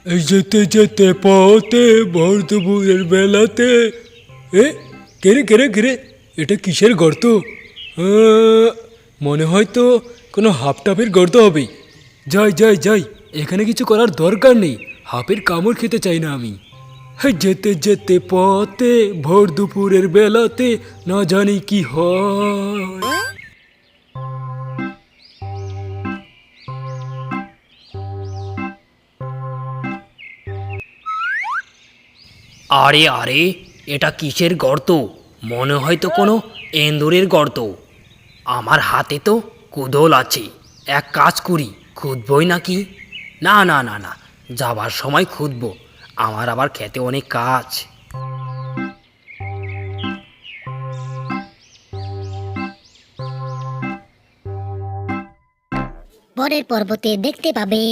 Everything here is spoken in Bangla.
এই যেতে যেতে পথে ভর দুপুরের বেলাতে। এ কেরে কেরে কেরে, এটা কিসের গর্ত? আহ, মনে হয় তো কোনো হাফটাপের গর্ত হবে। যাই যাই যাই, এখানে কিছু করার দরকার নেই, হাফের কামড় খেতে চাই না আমি। হ্যাঁ, যেতে যেতে পথে ভোর দুপুরের বেলাতে না জানি কি হয়। আরে আরে, এটা কিসের গর্ত? মনে হয় তো কোনো এন্দুরের গর্ত। আমার হাতে তো কুদল আছে, এক কাজ করি, খুঁদবই নাকি? না না না না, যাবার সময় খুঁদবো, আমার আবার খেতে অনেক কাজ। পরের পর্বতে দেখতে পাবে।